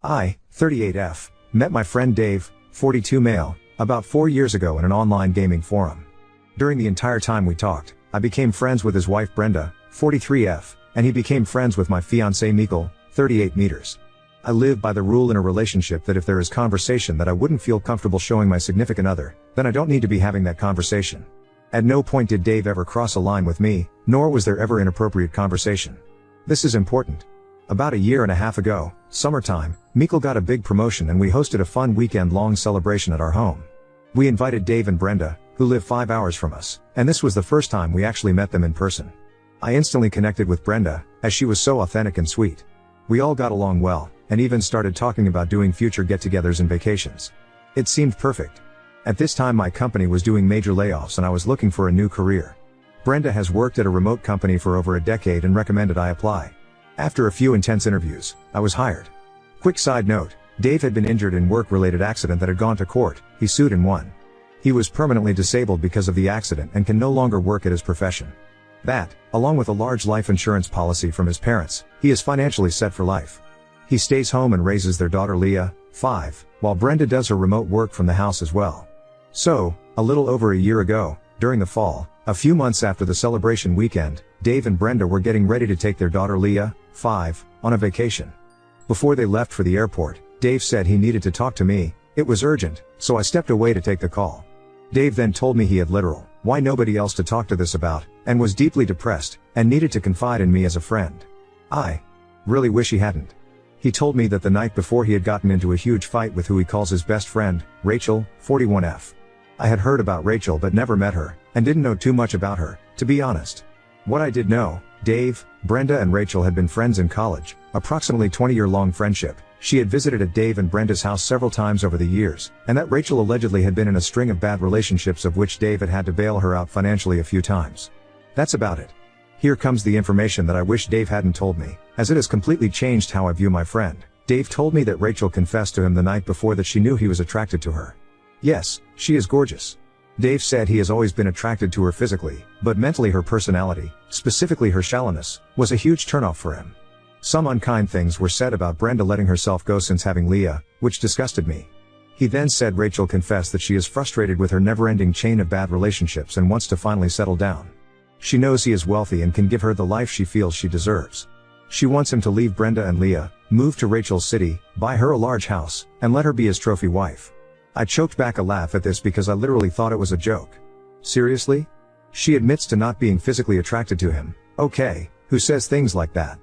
I, 38F, met my friend Dave, 42 male, about 4 years ago in an online gaming forum. During the entire time we talked, I became friends with his wife Brenda, 43F, and he became friends with my fiancée Mikkel, 38 meters. I live by the rule in a relationship that if there is conversation that I wouldn't feel comfortable showing my significant other, then I don't need to be having that conversation. At no point did Dave ever cross a line with me, nor was there ever inappropriate conversation. This is important. About a year and a half ago, summertime, Mikkel got a big promotion and we hosted a fun weekend-long celebration at our home. We invited Dave and Brenda, who live 5 hours from us, and this was the first time we actually met them in person. I instantly connected with Brenda, as she was so authentic and sweet. We all got along well, and even started talking about doing future get-togethers and vacations. It seemed perfect. At this time my company was doing major layoffs and I was looking for a new career. Brenda has worked at a remote company for over a decade and recommended I apply. After a few intense interviews, I was hired. Quick side note, Dave had been injured in work-related accident that had gone to court. He sued and won. He was permanently disabled because of the accident and can no longer work at his profession. That, along with a large life insurance policy from his parents, he is financially set for life. He stays home and raises their daughter Leah, 5, while Brenda does her remote work from the house as well. So, a little over a year ago, during the fall, a few months after the celebration weekend, Dave and Brenda were getting ready to take their daughter Leah, 5, on a vacation. Before they left for the airport, Dave said he needed to talk to me. It was urgent, so I stepped away to take the call. Dave then told me he had literal, why nobody else to talk to this about, and was deeply depressed, and needed to confide in me as a friend. I really wish he hadn't. He told me that the night before he had gotten into a huge fight with who he calls his best friend, Rachel, 41F. I had heard about Rachel but never met her, and didn't know too much about her, to be honest. What I did know, Dave, Brenda and Rachel had been friends in college, approximately 20-year-long friendship. She had visited at Dave and Brenda's house several times over the years, and that Rachel allegedly had been in a string of bad relationships of which Dave had to bail her out financially a few times. That's about it. Here comes the information that I wish Dave hadn't told me, as it has completely changed how I view my friend. Dave told me that Rachel confessed to him the night before that she knew he was attracted to her. Yes, she is gorgeous. Dave said he has always been attracted to her physically, but mentally her personality, specifically her shallowness, was a huge turnoff for him. Some unkind things were said about Brenda letting herself go since having Leah, which disgusted me. He then said Rachel confessed that she is frustrated with her never-ending chain of bad relationships and wants to finally settle down. She knows he is wealthy and can give her the life she feels she deserves. She wants him to leave Brenda and Leah, move to Rachel's city, buy her a large house, and let her be his trophy wife. I choked back a laugh at this because I literally thought it was a joke. Seriously? She admits to not being physically attracted to him. Okay, who says things like that?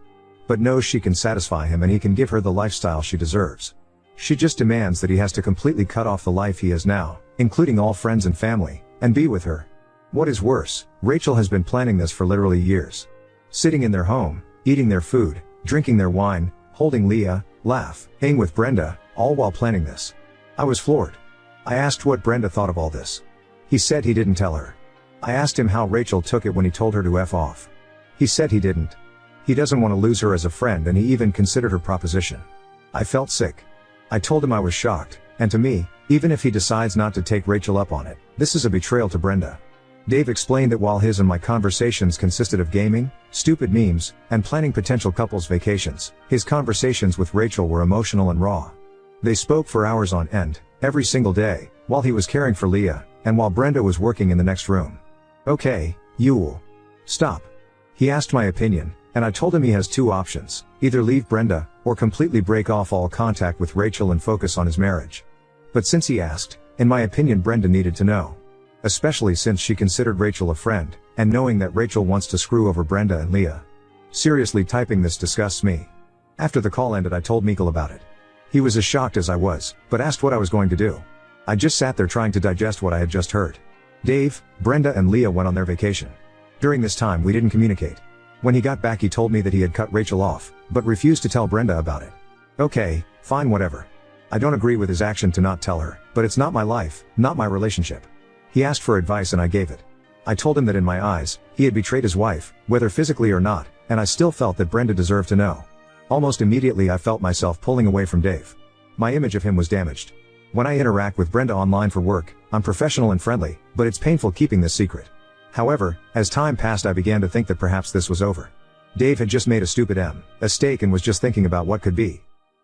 But knows she can satisfy him and he can give her the lifestyle she deserves. She just demands that he has to completely cut off the life he has now, including all friends and family, and be with her. What is worse, Rachel has been planning this for literally years. Sitting in their home, eating their food, drinking their wine, holding Leah, laughing with Brenda, all while planning this. I was floored. I asked what Brenda thought of all this. He said he didn't tell her. I asked him how Rachel took it when he told her to F off. He said he didn't. He doesn't want to lose her as a friend and he even considered her proposition. I felt sick. I told him I was shocked, and to me, even if he decides not to take Rachel up on it, this is a betrayal to Brenda. Dave explained that while his and my conversations consisted of gaming, stupid memes, and planning potential couples vacations, his conversations with Rachel were emotional and raw. They spoke for hours on end, every single day, while he was caring for Leah, and while Brenda was working in the next room. Okay, you stop. He asked my opinion, and I told him he has two options, either leave Brenda, or completely break off all contact with Rachel and focus on his marriage. But since he asked, in my opinion Brenda needed to know. Especially since she considered Rachel a friend, and knowing that Rachel wants to screw over Brenda and Leah. Seriously, typing this disgusts me. After the call ended I told Mikkel about it. He was as shocked as I was, but asked what I was going to do. I just sat there trying to digest what I had just heard. Dave, Brenda and Leah went on their vacation. During this time we didn't communicate. When he got back he told me that he had cut Rachel off, but refused to tell Brenda about it. Okay, fine, whatever. I don't agree with his action to not tell her, but it's not my life, not my relationship. He asked for advice and I gave it. I told him that in my eyes, he had betrayed his wife, whether physically or not, and I still felt that Brenda deserved to know. Almost immediately I felt myself pulling away from Dave. My image of him was damaged. When I interact with Brenda online for work, I'm professional and friendly, but it's painful keeping this secret. However, as time passed I began to think that perhaps this was over. Dave had just made a stupid mistake and was just thinking about what could be.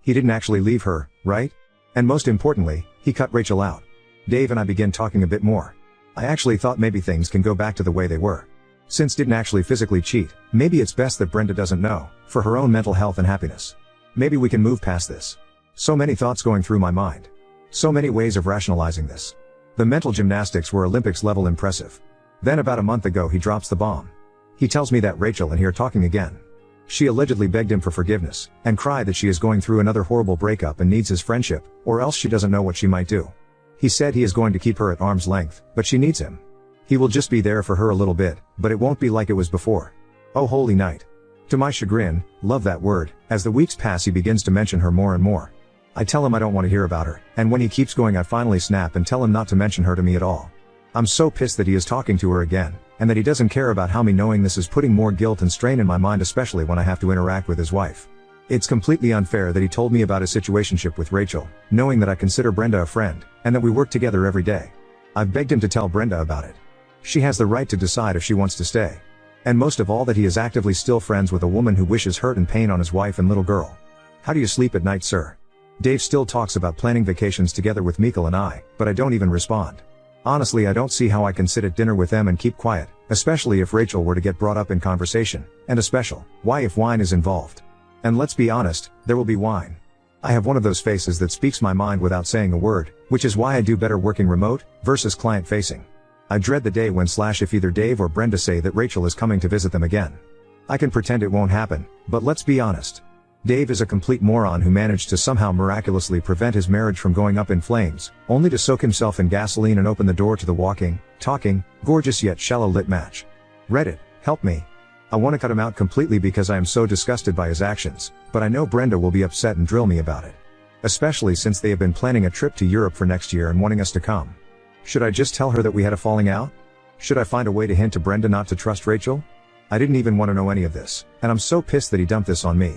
He didn't actually leave her, right? And most importantly, he cut Rachel out. Dave and I began talking a bit more. I actually thought maybe things can go back to the way they were. Since didn't actually physically cheat, maybe it's best that Brenda doesn't know, for her own mental health and happiness. Maybe we can move past this. So many thoughts going through my mind. So many ways of rationalizing this. The mental gymnastics were Olympics level impressive. Then about a month ago he drops the bomb. He tells me that Rachel and he are talking again. She allegedly begged him for forgiveness, and cried that she is going through another horrible breakup and needs his friendship, or else she doesn't know what she might do. He said he is going to keep her at arm's length, but she needs him. He will just be there for her a little bit, but it won't be like it was before. Oh holy night. To my chagrin, love that word, as the weeks pass he begins to mention her more and more. I tell him I don't want to hear about her, and when he keeps going I finally snap and tell him not to mention her to me at all. I'm so pissed that he is talking to her again, and that he doesn't care about how me knowing this is putting more guilt and strain in my mind, especially when I have to interact with his wife. It's completely unfair that he told me about his situationship with Rachel, knowing that I consider Brenda a friend, and that we work together every day. I've begged him to tell Brenda about it. She has the right to decide if she wants to stay. And most of all that he is actively still friends with a woman who wishes hurt and pain on his wife and little girl. How do you sleep at night, sir? Dave still talks about planning vacations together with Mikkel and I, but I don't even respond. Honestly, I don't see how I can sit at dinner with them and keep quiet, especially if Rachel were to get brought up in conversation, and a special, why if wine is involved. And let's be honest, there will be wine. I have one of those faces that speaks my mind without saying a word, which is why I do better working remote, versus client facing. I dread the day when if either Dave or Brenda say that Rachel is coming to visit them again. I can pretend it won't happen, but let's be honest. Dave is a complete moron who managed to somehow miraculously prevent his marriage from going up in flames, only to soak himself in gasoline and open the door to the walking, talking, gorgeous yet shallow lit match. Reddit, help me. I want to cut him out completely because I am so disgusted by his actions, but I know Brenda will be upset and drill me about it. Especially since they have been planning a trip to Europe for next year and wanting us to come. Should I just tell her that we had a falling out? Should I find a way to hint to Brenda not to trust Rachel? I didn't even want to know any of this, and I'm so pissed that he dumped this on me.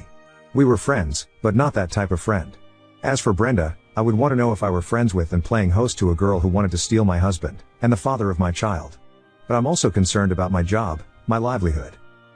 We were friends, but not that type of friend. As for Brenda, I would want to know if I were friends with and playing host to a girl who wanted to steal my husband, and the father of my child. But I'm also concerned about my job, my livelihood.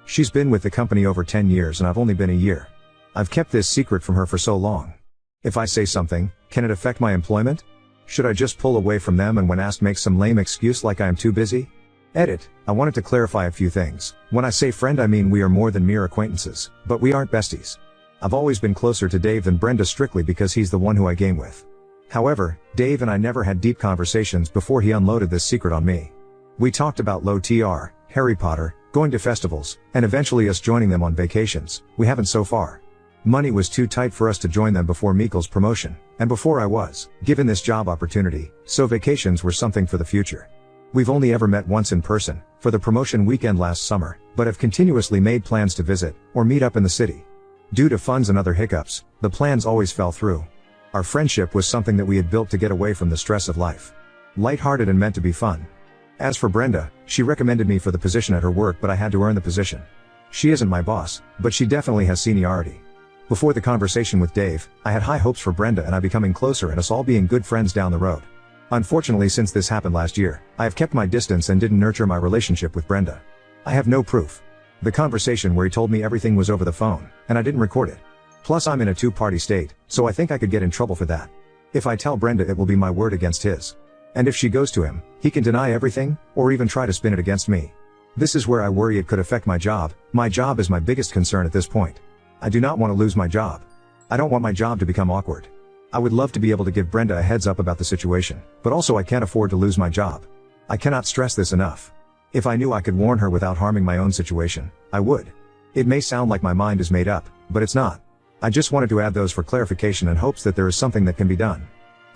She's been with the company over 10 years and I've only been a year. I've kept this secret from her for so long. If I say something, can it affect my employment? Should I just pull away from them and when asked make some lame excuse like I am too busy? Edit, I wanted to clarify a few things. When I say friend I mean we are more than mere acquaintances, but we aren't besties. I've always been closer to Dave than Brenda strictly because he's the one who I game with. However, Dave and I never had deep conversations before he unloaded this secret on me. We talked about low TR, Harry Potter, going to festivals, and eventually us joining them on vacations. We haven't so far. Money was too tight for us to join them before Mikkel's promotion, and before I was given this job opportunity, so vacations were something for the future. We've only ever met once in person, for the promotion weekend last summer, but have continuously made plans to visit, or meet up in the city. Due to funds and other hiccups, the plans always fell through. Our friendship was something that we had built to get away from the stress of life. Lighthearted and meant to be fun. As for Brenda, she recommended me for the position at her work but I had to earn the position. She isn't my boss, but she definitely has seniority. Before the conversation with Dave, I had high hopes for Brenda and I becoming closer and us all being good friends down the road. Unfortunately, since this happened last year, I have kept my distance and didn't nurture my relationship with Brenda. I have no proof. The conversation where he told me everything was over the phone, and I didn't record it. Plus I'm in a two-party state, so I think I could get in trouble for that. If I tell Brenda it will be my word against his. And if she goes to him, he can deny everything, or even try to spin it against me. This is where I worry it could affect my job. My job is my biggest concern at this point. I do not want to lose my job. I don't want my job to become awkward. I would love to be able to give Brenda a heads up about the situation, but also I can't afford to lose my job. I cannot stress this enough. If I knew I could warn her without harming my own situation, I would. It may sound like my mind is made up, but it's not. I just wanted to add those for clarification and hopes that there is something that can be done.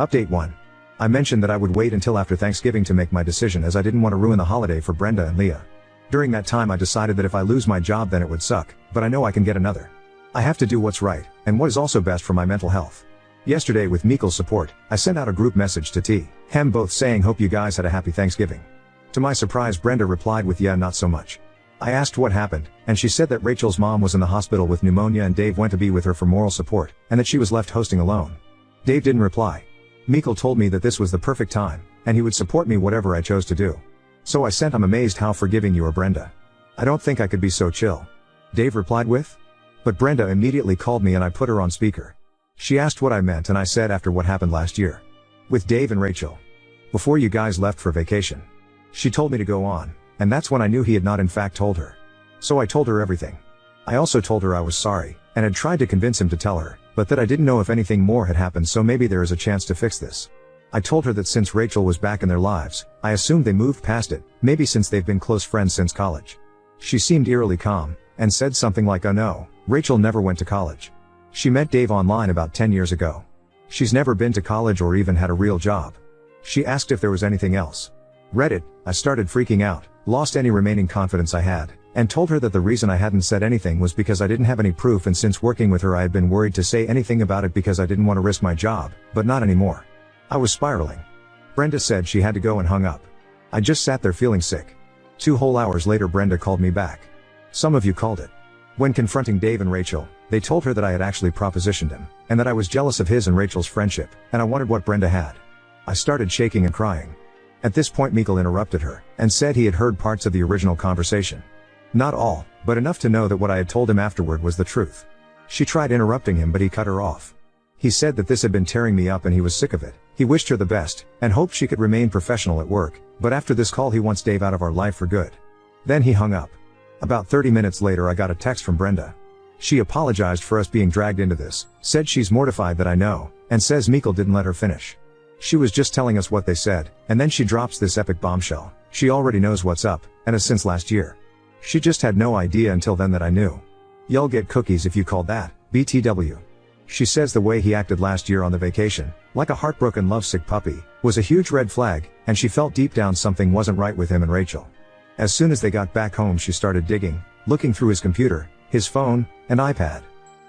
Update 1. I mentioned that I would wait until after Thanksgiving to make my decision as I didn't want to ruin the holiday for Brenda and Leah. During that time I decided that if I lose my job then it would suck, but I know I can get another. I have to do what's right, and what is also best for my mental health. Yesterday with Mikkel's support, I sent out a group message to Hem both saying hope you guys had a happy Thanksgiving. To my surprise Brenda replied with yeah not so much. I asked what happened, and she said that Rachel's mom was in the hospital with pneumonia and Dave went to be with her for moral support, and that she was left hosting alone. Dave didn't reply. Mikkel told me that this was the perfect time, and he would support me whatever I chose to do. So I sent I'm amazed how forgiving you are Brenda. I don't think I could be so chill. Dave replied with? But Brenda immediately called me and I put her on speaker. She asked what I meant and I said after what happened last year. With Dave and Rachel. Before you guys left for vacation. She told me to go on, and that's when I knew he had not in fact told her. So I told her everything. I also told her I was sorry, and had tried to convince him to tell her, but that I didn't know if anything more had happened, so maybe there is a chance to fix this. I told her that since Rachel was back in their lives, I assumed they moved past it, maybe since they've been close friends since college. She seemed eerily calm, and said something like, "Oh no, Rachel never went to college. She met Dave online about 10 years ago. She's never been to college or even had a real job." She asked if there was anything else. Read it, I started freaking out, lost any remaining confidence I had, and told her that the reason I hadn't said anything was because I didn't have any proof, and since working with her I had been worried to say anything about it because I didn't want to risk my job, but not anymore. I was spiraling. Brenda said she had to go and hung up. I just sat there feeling sick. 2 whole hours later Brenda called me back. Some of you called it. When confronting Dave and Rachel, they told her that I had actually propositioned him, and that I was jealous of his and Rachel's friendship, and I wanted what Brenda had. I started shaking and crying. At this point Mikkel interrupted her, and said he had heard parts of the original conversation. Not all, but enough to know that what I had told him afterward was the truth. She tried interrupting him but he cut her off. He said that this had been tearing me up and he was sick of it. He wished her the best, and hoped she could remain professional at work, but after this call he wants Dave out of our life for good. Then he hung up. About 30 minutes later I got a text from Brenda. She apologized for us being dragged into this, said she's mortified that I know, and says Mikkel didn't let her finish. She was just telling us what they said, and then she drops this epic bombshell. She already knows what's up, and has since last year. She just had no idea until then that I knew. Y'all get cookies if you call that, BTW. She says the way he acted last year on the vacation, like a heartbroken lovesick puppy, was a huge red flag, and she felt deep down something wasn't right with him and Rachel. As soon as they got back home she started digging, looking through his computer, his phone, and iPad.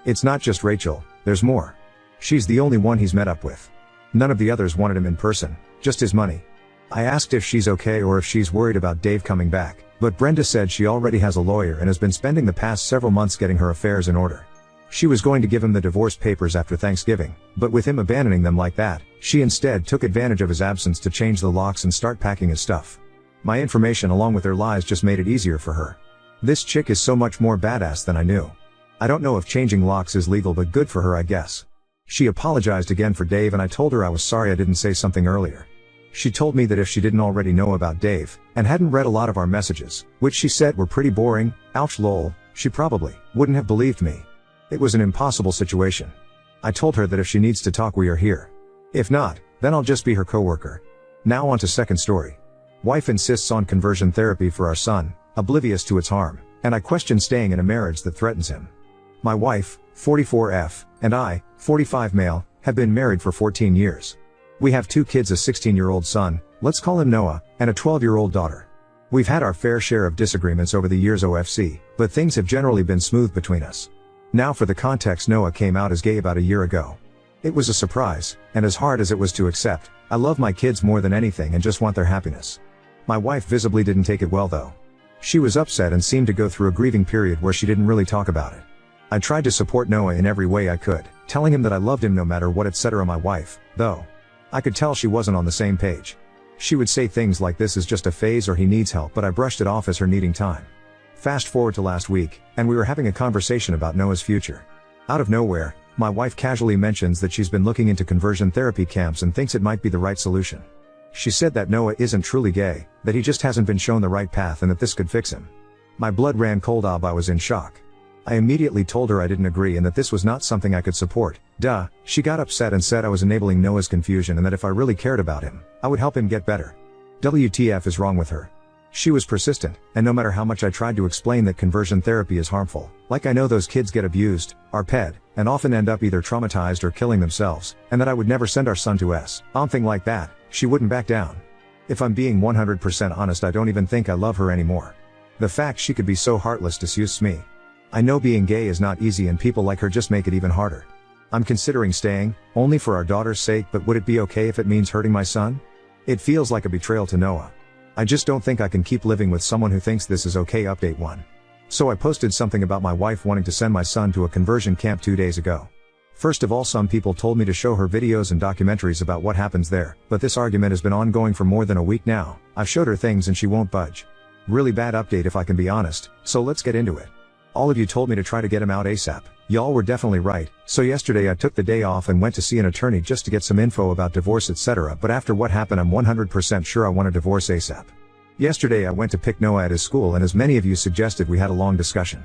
It's not just Rachel, there's more. She's the only one he's met up with. None of the others wanted him in person, just his money. I asked if she's okay or if she's worried about Dave coming back, but Brenda said she already has a lawyer and has been spending the past several months getting her affairs in order. She was going to give him the divorce papers after Thanksgiving, but with him abandoning them like that, she instead took advantage of his absence to change the locks and start packing his stuff. My information along with her lies just made it easier for her. This chick is so much more badass than I knew. I don't know if changing locks is legal, but good for her I guess. She apologized again for Dave and I told her I was sorry I didn't say something earlier. She told me that if she didn't already know about Dave, and hadn't read a lot of our messages, which she said were pretty boring, ouch lol, she probably wouldn't have believed me. It was an impossible situation. I told her that if she needs to talk we are here. If not, then I'll just be her coworker. Now on to second story. Wife insists on conversion therapy for our son, oblivious to its harm, and I question staying in a marriage that threatens him. My wife, 44F, and I, 45 male, have been married for 14 years. We have 2 kids, a 16-year-old son, let's call him Noah, and a 12-year-old daughter. We've had our fair share of disagreements over the years OFC, but things have generally been smooth between us. Now for the context, Noah came out as gay about a year ago. It was a surprise, and as hard as it was to accept, I love my kids more than anything and just want their happiness. My wife visibly didn't take it well though. She was upset and seemed to go through a grieving period where she didn't really talk about it. I tried to support Noah in every way I could, telling him that I loved him no matter what, etc. My wife, though, I could tell she wasn't on the same page. She would say things like this is just a phase or he needs help, but I brushed it off as her needing time. Fast forward to last week, and we were having a conversation about Noah's future. Out of nowhere, my wife casually mentions that she's been looking into conversion therapy camps and thinks it might be the right solution. She said that Noah isn't truly gay, that he just hasn't been shown the right path and that this could fix him. My blood ran cold. I was in shock. I immediately told her I didn't agree and that this was not something I could support. Duh, she got upset and said I was enabling Noah's confusion and that if I really cared about him, I would help him get better. WTF is wrong with her? She was persistent, and no matter how much I tried to explain that conversion therapy is harmful, like I know those kids get abused, are ped, and often end up either traumatized or killing themselves, and that I would never send our son to something like that, she wouldn't back down. If I'm being 100% honest, I don't even think I love her anymore. The fact she could be so heartless disgusts me. I know being gay is not easy and people like her just make it even harder. I'm considering staying, only for our daughter's sake, but would it be okay if it means hurting my son? It feels like a betrayal to Noah. I just don't think I can keep living with someone who thinks this is okay. Update 1. So I posted something about my wife wanting to send my son to a conversion camp 2 days ago. First of all, some people told me to show her videos and documentaries about what happens there, but this argument has been ongoing for more than a week now. I've showed her things and she won't budge. Really bad update if I can be honest, so let's get into it. All of you told me to try to get him out ASAP. Y'all were definitely right, so yesterday I took the day off and went to see an attorney just to get some info about divorce etc. But after what happened I'm 100% sure I want a divorce ASAP. Yesterday I went to pick Noah at his school and as many of you suggested we had a long discussion.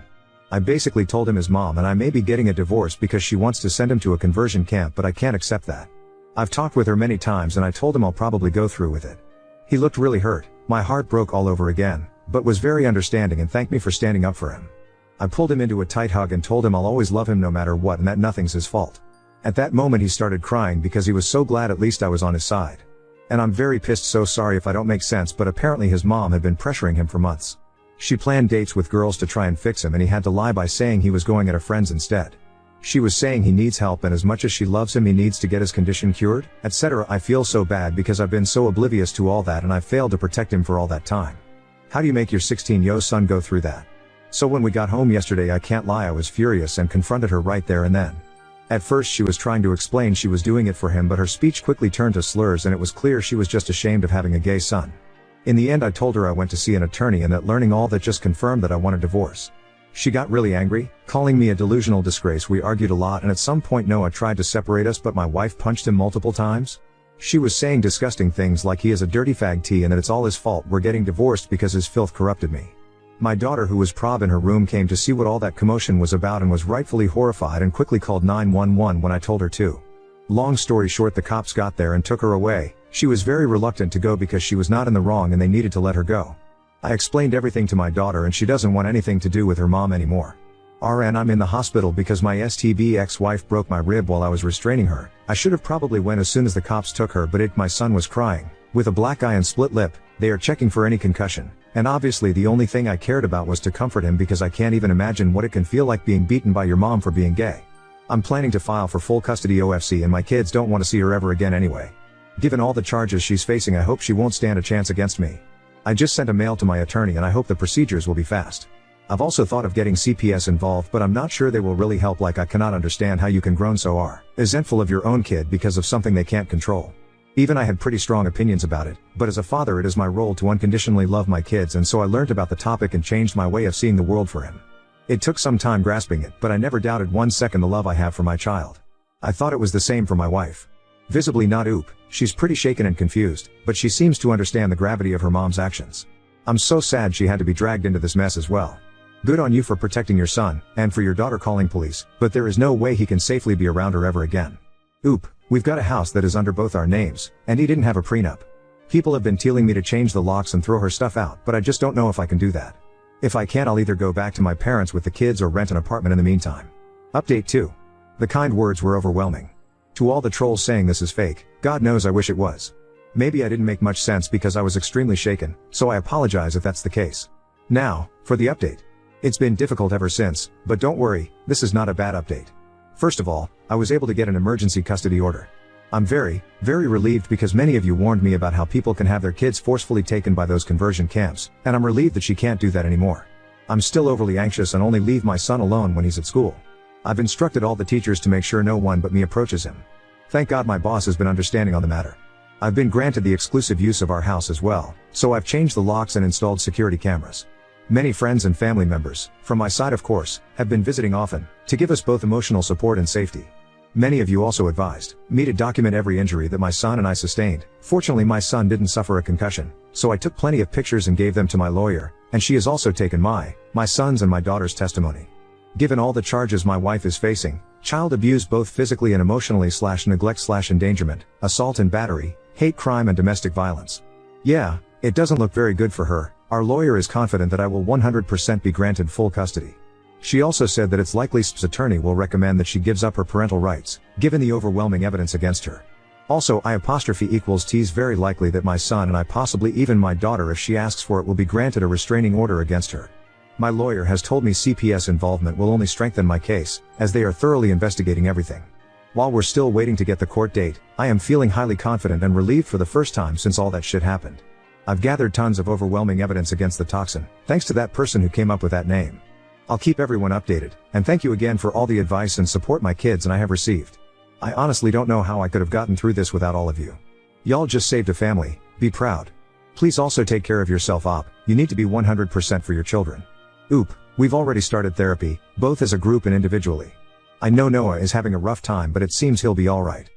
I basically told him his mom and I may be getting a divorce because she wants to send him to a conversion camp but I can't accept that. I've talked with her many times and I told him I'll probably go through with it. He looked really hurt, my heart broke all over again, but was very understanding and thanked me for standing up for him. I pulled him into a tight hug and told him I'll always love him no matter what and that nothing's his fault. At that moment he started crying because he was so glad at least I was on his side. And I'm very pissed, so sorry if I don't make sense, but apparently his mom had been pressuring him for months. She planned dates with girls to try and fix him and he had to lie by saying he was going at a friend's instead. She was saying he needs help and as much as she loves him he needs to get his condition cured, etc. I feel so bad because I've been so oblivious to all that and I failed to protect him for all that time. How do you make your 16-year-old son go through that? So when we got home yesterday I can't lie I was furious and confronted her right there and then. At first she was trying to explain she was doing it for him but her speech quickly turned to slurs and it was clear she was just ashamed of having a gay son. In the end I told her I went to see an attorney and that learning all that just confirmed that I want a divorce. She got really angry, calling me a delusional disgrace. We argued a lot and at some point Noah tried to separate us but my wife punched him multiple times. She was saying disgusting things like he is a dirty fag T and that it's all his fault we're getting divorced because his filth corrupted me. My daughter who was prob in her room came to see what all that commotion was about and was rightfully horrified and quickly called 911 when I told her to. Long story short the cops got there and took her away. She was very reluctant to go because she was not in the wrong and they needed to let her go. I explained everything to my daughter and she doesn't want anything to do with her mom anymore. RN I'm in the hospital because my STB ex-wife broke my rib while I was restraining her. I should have probably went as soon as the cops took her but my son was crying, with a black eye and split lip. They are checking for any concussion. And obviously the only thing I cared about was to comfort him because I can't even imagine what it can feel like being beaten by your mom for being gay. I'm planning to file for full custody OFC and my kids don't want to see her ever again anyway. Given all the charges she's facing I hope she won't stand a chance against me. I just sent a mail to my attorney and I hope the procedures will be fast. I've also thought of getting CPS involved but I'm not sure they will really help. Like I cannot understand how you can grown so resentful of your own kid because of something they can't control. Even I had pretty strong opinions about it, but as a father it is my role to unconditionally love my kids and so I learned about the topic and changed my way of seeing the world for him. It took some time grasping it but I never doubted 1 second the love I have for my child. I thought it was the same for my wife. Visibly not oop, she's pretty shaken and confused, but she seems to understand the gravity of her mom's actions. I'm so sad she had to be dragged into this mess as well. Good on you for protecting your son, and for your daughter calling police, but there is no way he can safely be around her ever again. Oop. We've got a house that is under both our names, and he didn't have a prenup. People have been telling me to change the locks and throw her stuff out, but I just don't know if I can do that. If I can I'll either go back to my parents with the kids or rent an apartment in the meantime. Update 2. The kind words were overwhelming. To all the trolls saying this is fake, God knows I wish it was. Maybe I didn't make much sense because I was extremely shaken, so I apologize if that's the case. Now, for the update. It's been difficult ever since, but don't worry, this is not a bad update. First of all, I was able to get an emergency custody order. I'm very, very relieved because many of you warned me about how people can have their kids forcefully taken by those conversion camps, and I'm relieved that she can't do that anymore. I'm still overly anxious and only leave my son alone when he's at school. I've instructed all the teachers to make sure no one but me approaches him. Thank God my boss has been understanding on the matter. I've been granted the exclusive use of our house as well, so I've changed the locks and installed security cameras. Many friends and family members, from my side of course, have been visiting often, to give us both emotional support and safety. Many of you also advised me to document every injury that my son and I sustained. Fortunately my son didn't suffer a concussion, so I took plenty of pictures and gave them to my lawyer, and she has also taken my son's and my daughter's testimony. Given all the charges my wife is facing, child abuse both physically and emotionally / neglect / endangerment, assault and battery, hate crime and domestic violence. Yeah, it doesn't look very good for her. Our lawyer is confident that I will 100% be granted full custody. She also said that it's likely SP's attorney will recommend that she gives up her parental rights, given the overwhelming evidence against her. Also T's very likely that my son and I, possibly even my daughter if she asks for it, will be granted a restraining order against her. My lawyer has told me CPS involvement will only strengthen my case, as they are thoroughly investigating everything. While we're still waiting to get the court date, I am feeling highly confident and relieved for the first time since all that shit happened. I've gathered tons of overwhelming evidence against the toxin, thanks to that person who came up with that name. I'll keep everyone updated, and thank you again for all the advice and support my kids and I have received. I honestly don't know how I could have gotten through this without all of you. Y'all just saved a family, be proud. Please also take care of yourself op, you need to be 100% for your children. Oop, We've already started therapy, both as a group and individually. I know Noah is having a rough time, but it seems he'll be alright.